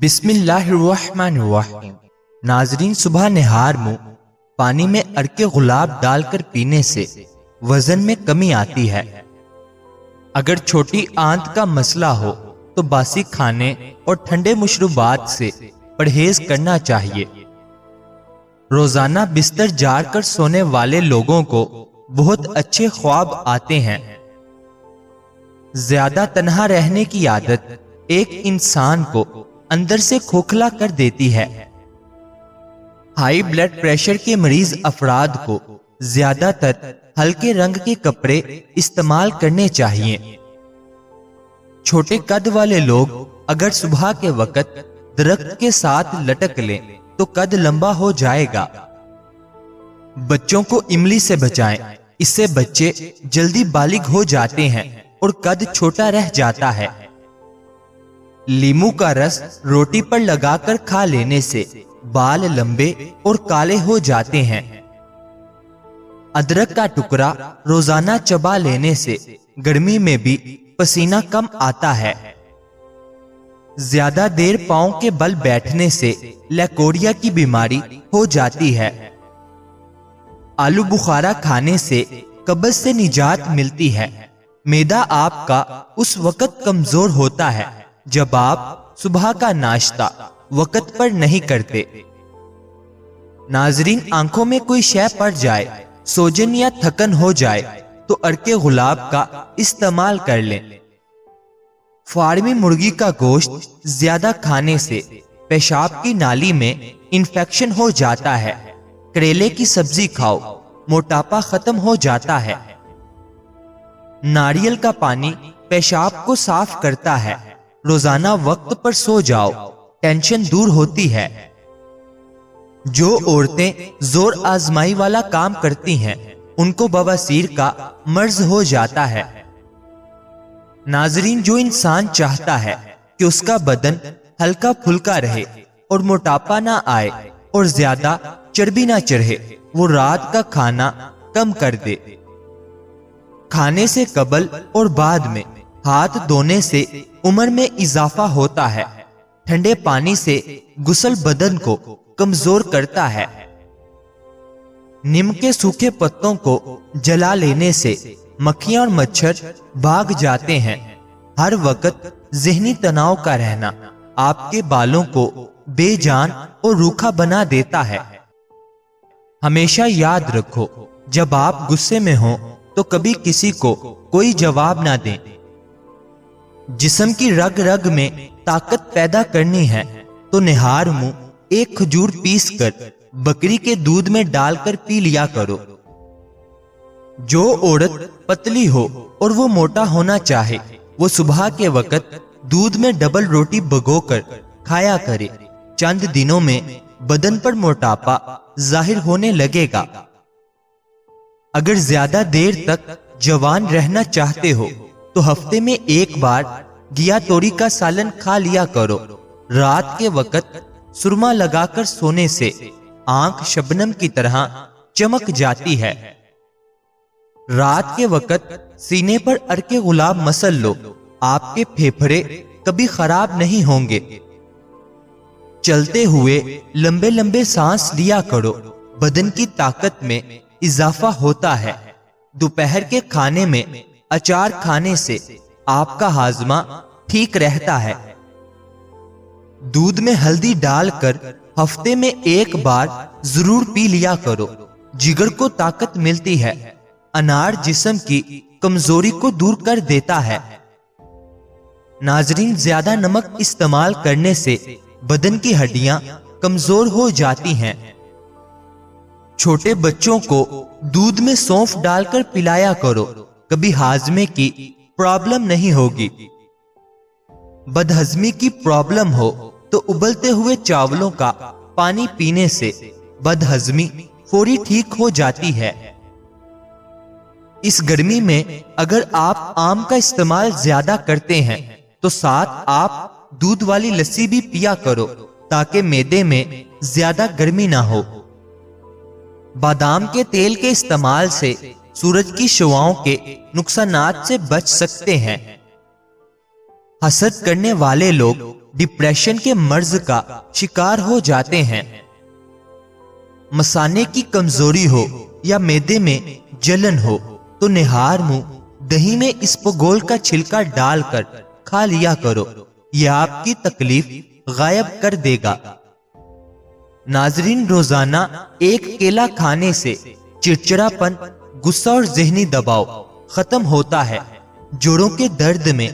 بسم اللہ الرحمن الرحیم۔ ناظرین، صبح نہار منہ پانی میں ارک گلاب ڈال کر پینے سے وزن میں کمی آتی ہے۔ اگر چھوٹی آنت کا مسئلہ ہو تو باسی کھانے اور ٹھنڈے مشروبات سے پرہیز کرنا چاہیے۔ روزانہ بستر جاڑ کر سونے والے لوگوں کو بہت اچھے خواب آتے ہیں۔ زیادہ تنہا رہنے کی عادت ایک انسان کو اندر سے کھوکھلا کر دیتی ہے۔ ہائی بلڈ پریشر کے مریض افراد کو زیادہ تر ہلکے رنگ کے کپڑے استعمال کرنے چاہیے۔ چھوٹے قد والے لوگ اگر صبح کے وقت درخت کے ساتھ لٹک لیں تو قد لمبا ہو جائے گا۔ بچوں کو املی سے بچائیں، اس سے بچے جلدی بالغ ہو جاتے ہیں اور قد چھوٹا رہ جاتا ہے۔ لیموں کا رس روٹی پر لگا کر کھا لینے سے بال لمبے اور کالے ہو جاتے ہیں۔ ادرک کا ٹکڑا روزانہ چبا لینے سے گرمی میں بھی پسینہ کم آتا ہے۔ زیادہ دیر پاؤں کے بل بیٹھنے سے لیکوریا کی بیماری ہو جاتی ہے۔ آلو بخارا کھانے سے قبض سے نجات ملتی ہے۔ معدہ آپ کا اس وقت کمزور ہوتا ہے جب آپ صبح کا ناشتہ وقت پر نہیں کرتے۔ ناظرین، آنکھوں میں کوئی شے پڑ جائے، سوجن یا تھکن ہو جائے تو ارک گلاب کا استعمال کر لیں۔ فارمی مرغی کا گوشت زیادہ کھانے سے پیشاب کی نالی میں انفیکشن ہو جاتا ہے۔ کریلے کی سبزی کھاؤ، موٹاپا ختم ہو جاتا ہے۔ ناریل کا پانی پیشاب کو صاف کرتا ہے۔ روزانہ وقت پر سو جاؤ، ٹینشن دور ہوتی ہے۔ جو عورتیں زور آزمائی والا کام کرتی ہیں ان کو بواسیر کا مرض ہو جاتا ہے۔ ناظرین، جو انسان چاہتا ہے کہ اس کا بدن ہلکا پھلکا رہے اور موٹاپا نہ آئے اور زیادہ چربی نہ چڑھے، وہ رات کا کھانا کم کر دے۔ کھانے سے قبل اور بعد میں ہاتھ دھونے سے عمر میں اضافہ ہوتا ہے۔ ٹھنڈے پانی سے غسل بدن کو کمزور کرتا ہے۔ نیم کے سوکھے پتوں کو جلا لینے سے مکھیاں اور مچھر بھاگ جاتے ہیں۔ ہر وقت ذہنی تناؤ کا رہنا آپ کے بالوں کو بے جان اور روکھا بنا دیتا ہے۔ ہمیشہ یاد رکھو، جب آپ غصے میں ہوں تو کبھی کسی کو کوئی جواب نہ دیں۔ جسم کی رگ رگ میں طاقت پیدا کرنی ہے تو نہار منہ ایک کھجور پیس کر بکری کے دودھ میں ڈال کر پی لیا کرو۔ جو عورت پتلی ہو اور وہ موٹا ہونا چاہے وہ صبح کے وقت دودھ میں ڈبل روٹی بھگو کر کھایا کرے۔ چند دنوں میں بدن پر موٹاپا ظاہر ہونے لگے گا۔ اگر زیادہ دیر تک جوان رہنا چاہتے ہو تو ہفتے میں ایک بار گیا توری کا سالن کھا لیا کرو۔ رات کے وقت سرما لگا کر سونے سے آنکھ شبنم کی طرح چمک جاتی ہے۔ رات کے وقت سینے پر ارک گلاب مسل لو، آپ کے پھیپھڑے کبھی خراب نہیں ہوں گے۔ چلتے ہوئے لمبے لمبے سانس لیا کرو، بدن کی طاقت میں اضافہ ہوتا ہے۔ دوپہر کے کھانے میں اچار کھانے سے آپ کا ہاضمہ ٹھیک رہتا ہے۔ دودھ میں ہلدی ڈال کر ہفتے میں ایک بار ضرور پی لیا کرو، جگر کو طاقت ملتی ہے۔ انار جسم کی کمزوری کو دور کر دیتا ہے۔ ناظرین، زیادہ نمک استعمال کرنے سے بدن کی ہڈیاں کمزور ہو جاتی ہیں۔ چھوٹے بچوں کو دودھ میں سونف ڈال کر پلایا کرو، کبھی ہاضمے کی پرابلم نہیں ہوگی۔ بدہضمی کی پرابلم ہو تو ابلتے ہوئے چاولوں کا پانی پینے سے بدہضمی فوری ٹھیک ہو جاتی ہے۔ اس گرمی میں اگر آپ آم کا استعمال زیادہ کرتے ہیں تو ساتھ آپ دودھ والی لسی بھی پیا کرو تاکہ معدے میں زیادہ گرمی نہ ہو۔ بادام کے تیل کے استعمال سے سورج کی شعاؤں کے نقصانات سے بچ سکتے ہیں۔ حسد کرنے والے لوگ ڈپریشن کے مرض کا شکار ہو جاتے ہیں۔ مثانے کی کمزوری ہو یا معدے میں جلن ہو تو نہار منہ دہی میں اسپغول کا چھلکا ڈال کر کھا لیا کرو، یہ آپ کی تکلیف غائب کر دے گا۔ ناظرین، روزانہ ایک کیلا کھانے سے چڑچڑا پن، غصہ اور ذہنی دباؤ ختم ہوتا ہے۔ جوڑوں کے درد میں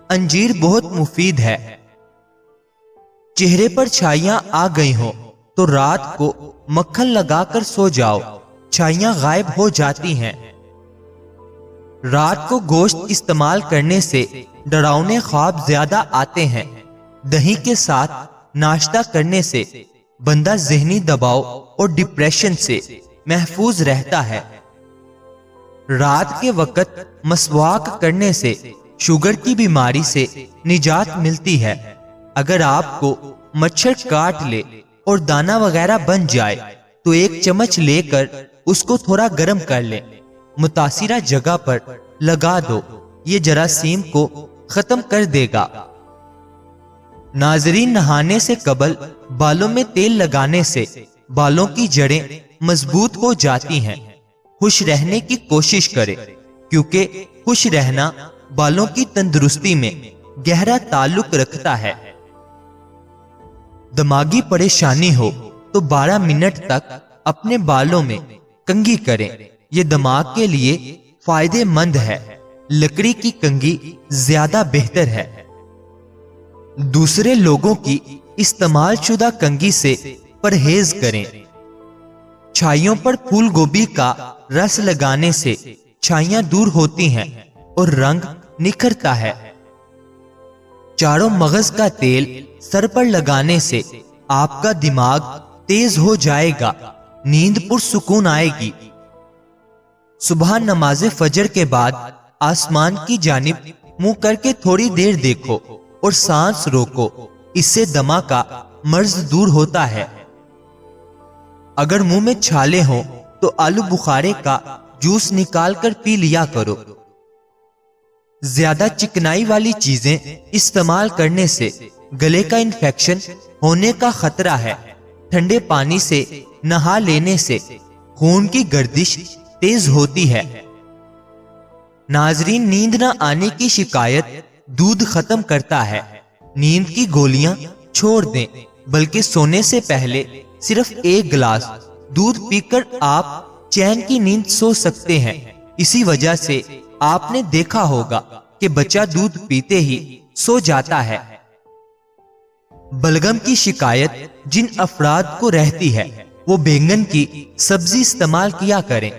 انجیر بہت مفید ہے۔ چہرے پر چھائیاں آ گئی ہوں تو رات کو مکھن لگا کر سو جاؤ، چھائیاں غائب ہو جاتی ہیں۔ رات کو گوشت استعمال کرنے سے ڈراؤنے خواب زیادہ آتے ہیں۔ دہی کے ساتھ ناشتہ کرنے سے بندہ ذہنی دباؤ اور ڈپریشن سے محفوظ رہتا ہے۔ رات کے وقت مسواک کرنے سے شوگر کی بیماری سے نجات ملتی ہے۔ اگر آپ کو مچھر کاٹ لے اور دانہ وغیرہ بن جائے تو ایک چمچ لے کر اس کو تھوڑا گرم کر لیں، متاثرہ جگہ پر لگا دو، یہ جراثیم کو ختم کر دے گا۔ ناظرین، نہانے سے قبل بالوں میں تیل لگانے سے بالوں کی جڑیں مضبوط ہو جاتی ہیں۔ خوش رہنے کی کوشش کریں، کیونکہ خوش رہنا بالوں کی تندرستی میں گہرا تعلق رکھتا ہے۔ دماغی پریشانی ہو تو 12 منٹ تک اپنے بالوں میں کنگھی کریں، یہ دماغ کے لیے فائدے مند ہے۔ لکڑی کی کنگھی زیادہ بہتر ہے۔ دوسرے لوگوں کی استعمال شدہ کنگھی سے پرہیز کریں۔ چھائیوں پر پھول گوبھی کا رس لگانے سے چھائیاں دور ہوتی ہیں اور رنگ نکھرتا ہے۔ چاروں مغز کا تیل سر پر لگانے سے آپ کا دماغ تیز ہو جائے گا، نیند پرسکون آئے گی۔ صبح نماز فجر کے بعد آسمان کی جانب منہ کر کے تھوڑی دیر دیکھو اور سانس روکو، اس سے دمہ کا مرض دور ہوتا ہے۔ اگر منہ میں چھالے ہوں تو آلو بخارے کا جوس نکال کر پی لیا کرو۔ زیادہ چکنائی والی چیزیں استعمال کرنے سے گلے کا انفیکشن ہونے کا خطرہ ہے۔ ٹھنڈے پانی سے نہا لینے سے خون کی گردش تیز ہوتی ہے۔ ناظرین، نیند نہ آنے کی شکایت دودھ ختم کرتا ہے۔ نیند کی گولیاں چھوڑ دیں، بلکہ سونے سے پہلے صرف 1 گلاس دودھ پی کر آپ چین کی نیند سو سکتے ہیں۔ اسی وجہ سے آپ نے دیکھا ہوگا کہ بچہ دودھ پیتے ہی سو جاتا ہے۔ بلغم کی شکایت جن افراد کو رہتی ہے وہ بینگن کی سبزی استعمال کیا کریں۔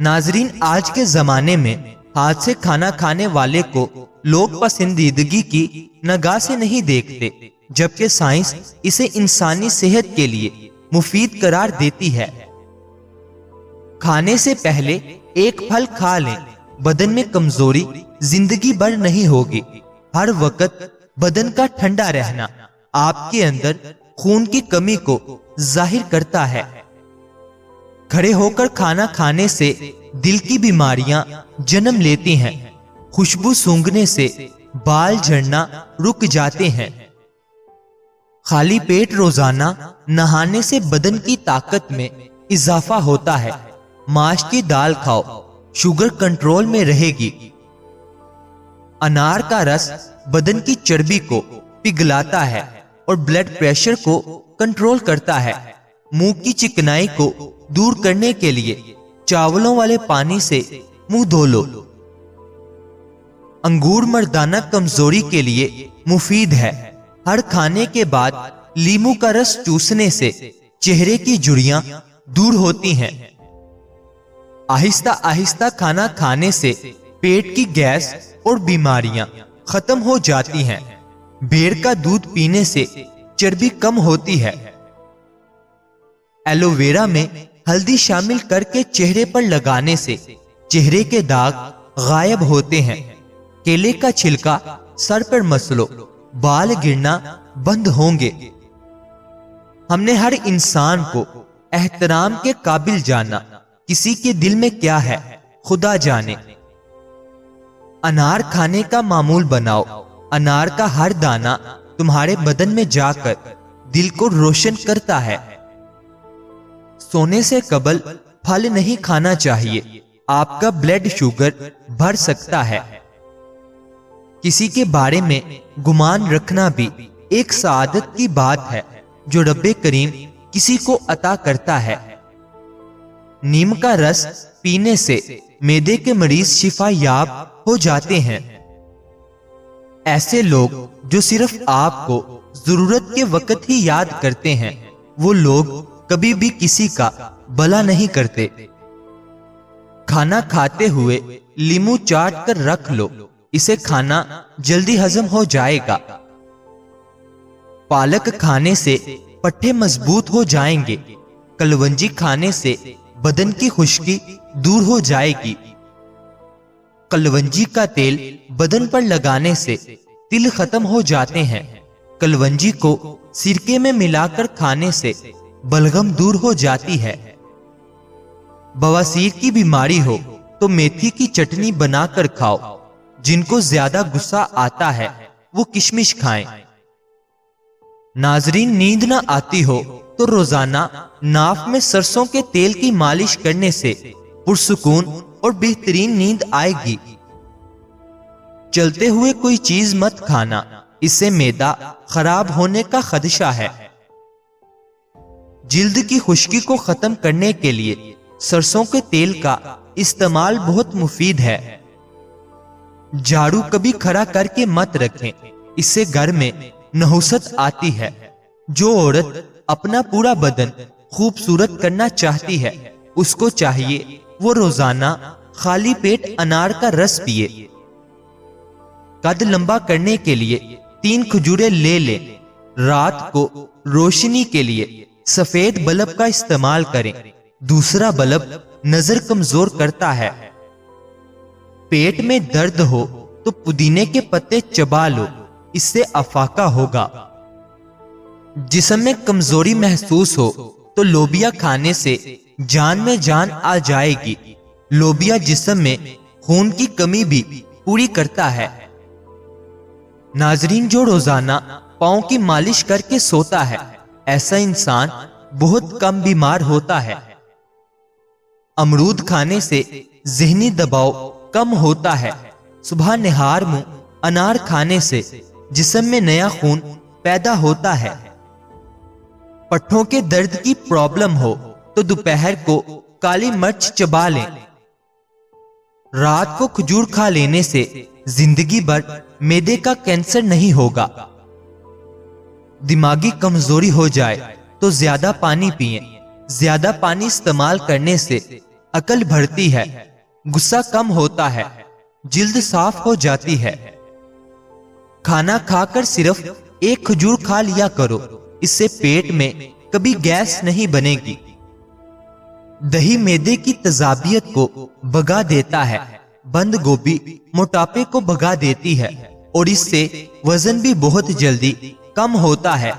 ناظرین، آج کے زمانے میں ہاتھ سے کھانا کھانے والے کو لوگ پسندیدگی کی نگاہ سے نہیں دیکھتے، جبکہ سائنس اسے انسانی صحت کے لیے مفید قرار دیتی ہے۔ کھانے سے پہلے ایک پھل کھا لیں، بدن میں کمزوری زندگی بھر نہیں ہوگی۔ ہر وقت بدن کا ٹھنڈا رہنا آپ کے اندر خون کی کمی کو ظاہر کرتا ہے۔ کھڑے ہو کر کھانا کھانے سے دل کی بیماریاں جنم لیتی ہیں۔ خوشبو سونگھنے سے بال جھڑنا رک جاتے ہیں۔ خالی پیٹ روزانہ نہانے سے بدن کی طاقت میں اضافہ ہوتا ہے۔ ماش کی دال کھاؤ، شوگر کنٹرول میں رہے گی۔ انار کا رس بدن کی چربی کو پگھلاتا ہے اور بلڈ پریشر کو کنٹرول کرتا ہے۔ منہ کی چکنائی کو دور کرنے کے لیے چاولوں والے پانی سے منہ دھو لو۔ انگور مردانہ کمزوری کے لیے مفید ہے۔ ہر کھانے کے بعد لیمو کا رس چوسنے سے چہرے کی جھریاں دور ہوتی ہیں۔ آہستہ آہستہ کھانا کھانے سے پیٹ کی گیس اور بیماریاں ختم ہو جاتی ہیں۔ بھیڑ کا دودھ پینے سے چربی کم ہوتی ہے۔ ایلو ویرا میں ہلدی شامل کر کے چہرے پر لگانے سے چہرے کے داغ غائب ہوتے ہیں۔ کیلے کا چھلکا سر پر مسلو، بال گرنا بند ہوں گے۔ ہم نے ہر انسان کو احترام کے قابل جانا، کسی کے دل میں کیا ہے خدا جانے۔ انار کھانے کا معمول بناؤ، انار کا ہر دانہ تمہارے بدن میں جا کر دل کو روشن کرتا ہے۔ سونے سے قبل پھل نہیں کھانا چاہیے، آپ کا بلڈ شوگر بڑھ سکتا ہے۔ کسی کے بارے میں گمان رکھنا بھی ایک سعادت کی بات ہے جو رب کریم کسی کو عطا کرتا ہے۔ نیم کا رس پینے سے معدے کے مریض شفا یاب ہو جاتے ہیں۔ ایسے لوگ جو صرف آپ کو ضرورت کے وقت ہی یاد کرتے ہیں، وہ لوگ کبھی بھی کسی کا بھلا نہیں کرتے۔ کھانا کھاتے ہوئے لیمو چاٹ کر رکھ لو، اسے کھانا جلدی ہضم ہو جائے گا۔ پالک کھانے سے پٹھے مضبوط ہو جائیں گے، کلونجی کھانے سے بدن کی خشکی دور ہو جائے گی۔ کلونجی کا تیل بدن پر لگانے سے تل ختم ہو جاتے ہیں۔ کلونجی کو سرکے میں ملا کر کھانے سے بلغم دور ہو جاتی ہے۔ بواسیر کی بیماری ہو تو میتھی کی چٹنی بنا کر کھاؤ۔ جن کو زیادہ غصہ آتا ہے وہ کشمش کھائیں۔ ناظرین، نیند نہ آتی ہو تو روزانہ ناف میں سرسوں کے تیل کی مالش کرنے سے پرسکون اور بہترین نیند آئے گی۔ چلتے ہوئے کوئی چیز مت کھانا، اس سے معدہ خراب ہونے کا خدشہ ہے۔ جلد کی خشکی کو ختم کرنے کے لیے سرسوں کے تیل کا استعمال بہت مفید ہے۔ جھاڑو کبھی کھڑا کر کے مت رکھیں، اس سے گھر میں نحوست آتی ہے۔ جو عورت اپنا پورا بدن خوبصورت کرنا چاہتی ہے، اس کو چاہیے وہ روزانہ خالی پیٹ انار کا رس پیے۔ قد لمبا کرنے کے لیے 3 کھجوریں لے لیں۔ رات کو روشنی کے لیے سفید بلب کا استعمال کریں، دوسرا بلب نظر کمزور کرتا ہے۔ پیٹ میں درد ہو تو پودینے کے پتے چبا لو، اس سے افاقہ ہوگا۔ جسم میں کمزوری محسوس ہو تو لوبیا کھانے سے جان میں جان آ جائے گی۔ لوبیا جسم میں خون کی کمی بھی پوری کرتا ہے۔ ناظرین، جو روزانہ پاؤں کی مالش کر کے سوتا ہے، ایسا انسان بہت کم بیمار ہوتا ہے۔ امرود کھانے سے ذہنی دباؤ کم ہوتا ہے۔ صبح نہار منہ انار کھانے سے جسم میں نیا خون پیدا ہوتا ہے۔ پٹھوں کے درد کی پرابلم ہو تو دوپہر کو کالی مرچ چبا لیں۔ رات کو کھجور کھا لینے سے زندگی بھر معدے کا کینسر نہیں ہوگا۔ دماغی کمزوری ہو جائے تو زیادہ پانی پئیں۔ زیادہ پانی استعمال کرنے سے عقل بڑھتی ہے، غصہ کم ہوتا ہے، جلد صاف ہو جاتی ہے۔ کھانا کھا کر صرف 1 کھجور کھا لیا کرو، اس سے پیٹ میں کبھی گیس نہیں بنے گی۔ دہی معدے کی تیزابیت کو بھگا دیتا ہے۔ بند گوبھی موٹاپے کو بھگا دیتی ہے اور اس سے وزن بھی بہت جلدی کم ہوتا ہے۔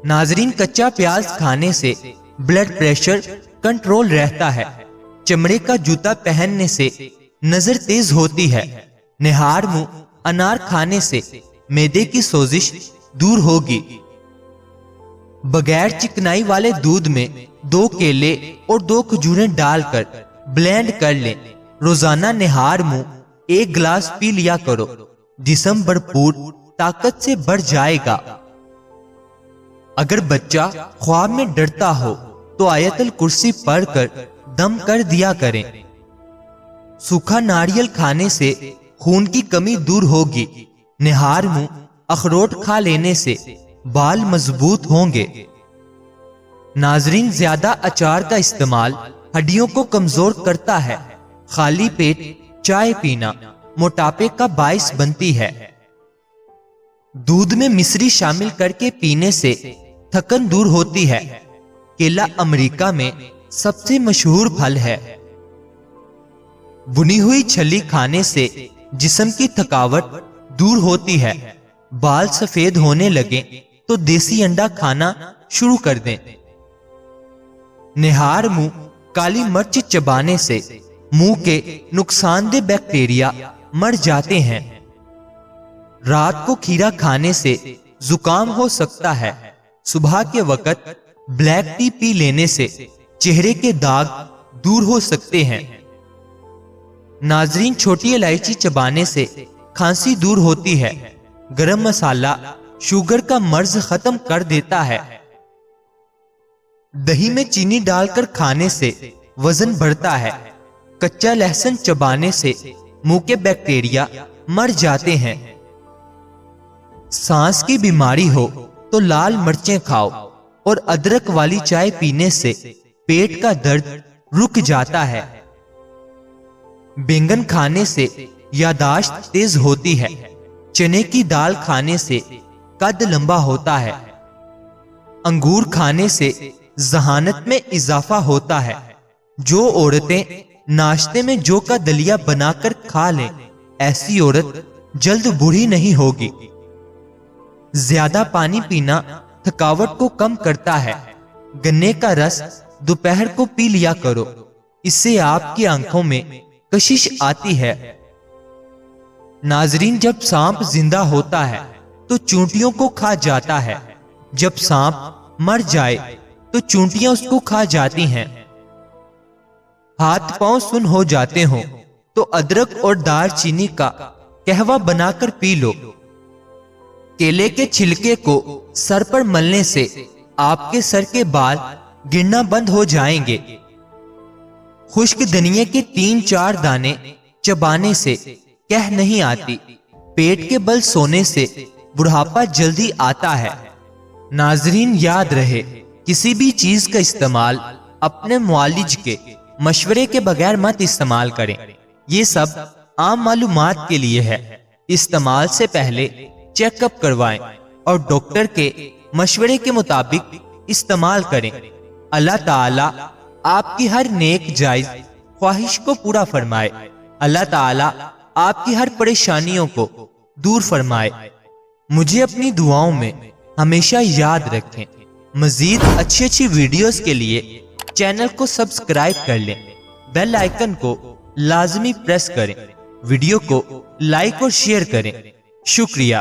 ناظرین، کچا پیاز کھانے سے بلڈ پریشر کنٹرول رہتا ہے۔ چمڑے کا جوتا پہننے سے نظر تیز ہوتی ہے۔ نہار منہ انار کھانے سے معدے کی سوزش دور ہوگی۔ بغیر چکنائی والے دودھ میں 2 کیلے اور 2 کھجوریں ڈال کر بلینڈ کر لیں۔ روزانہ نہار منہ 1 گلاس پی لیا کرو، جسم بھرپور طاقت سے بڑھ جائے گا۔ اگر بچہ خواب میں ڈرتا ہو تو آیت الکرسی پڑھ کر دم کر دیا کریں۔ سوکھا ناریل کھانے سے خون کی کمی دور ہوگی۔ نہار منہ اخروٹ کھا لینے سے بال مضبوط ہوں گے۔ ناظرین، زیادہ اچار کا استعمال ہڈیوں کو کمزور کرتا ہے۔ خالی پیٹ چائے پینا موٹاپے کا باعث بنتی ہے۔ دودھ میں مصری شامل کر کے پینے سے تھکن دور ہوتی ہے۔ کیلا امریکہ میں سب سے مشہور پھل ہے۔ بنی ہوئی چھلی کھانے سے جسم کی تھکاوٹ دور ہوتی ہے۔ بال سفید ہونے لگیں تو دیسی انڈا کھانا شروع کر دیں۔ نہار منہ کالی مرچ چبانے سے منہ کے نقصان دہ بیکٹیریا مر جاتے ہیں۔ رات کو کھیرا کھانے سے زکام ہو سکتا ہے۔ صبح کے وقت بلیک ٹی پی لینے سے چہرے کے داغ دور ہو سکتے ہیں۔ ناظرین، چھوٹی الائچی چبانے سے کھانسی دور ہوتی ہے۔ گرم مسالہ شوگر کا مرض ختم کر دیتا ہے۔ دہی میں چینی ڈال کر کھانے سے وزن بڑھتا ہے۔ کچا لہسن چبانے سے منہ کے بیکٹیریا مر جاتے ہیں۔ سانس کی بیماری ہو تو لال مرچیں کھاؤ اور ادرک والی چائے پینے سے پیٹ کا درد رک جاتا ہے۔ بینگن کھانے سے یادداشت تیز ہوتی ہے۔ چنے کی دال کھانے سے قد لمبا ہوتا ہے۔ انگور کھانے سے ذہانت میں اضافہ ہوتا ہے۔ جو عورتیں ناشتے میں جو کا دلیا بنا کر کھا لیں، ایسی عورت جلد بوڑھی نہیں ہوگی۔ زیادہ پانی پینا تھکاوٹ کو کم کرتا ہے۔ گنے کا رس دوپہر کو پی لیا کرو، اس سے آپ کی آنکھوں میں کشش آتی ہے۔ ناظرین، جب سانپ زندہ ہوتا ہے تو چونٹیوں کو کھا جاتا ہے، جب سانپ مر جائے تو چونٹیاں اس کو کھا جاتی ہیں۔ ہاتھ پاؤں سن ہو جاتے ہوں تو ادرک اور دار چینی کا قہوہ بنا کر پی لو۔ کیلے کے چھلکے کو سر پر ملنے سے آپ کے سر کے بال گرنا بند ہو جائیں گے۔ خشک دھنیے کے 3-4 دانے چبانے سے کہہ نہیں آتی۔ پیٹ کے بل سونے سے بڑھاپا جلدی آتا ہے۔ ناظرین، یاد رہے، کسی بھی چیز کا استعمال اپنے معالج کے مشورے کے بغیر مت استعمال کریں۔ یہ سب عام معلومات کے لیے ہے۔ استعمال سے پہلے چیک اپ کروائیں اور ڈاکٹر کے مشورے کے مطابق استعمال کریں۔ اللہ تعالیٰ آپ کی ہر نیک جائز خواہش کو پورا فرمائے۔ اللہ تعالیٰ آپ کی ہر پریشانیوں کو دور فرمائے۔ مجھے اپنی دعاؤں میں ہمیشہ یاد رکھیں۔ مزید اچھی ویڈیوز کے لیے چینل کو سبسکرائب کر لیں، بیل آئیکن کو لازمی پریس کریں، ویڈیو کو لائک اور شیئر کریں۔ شکریہ۔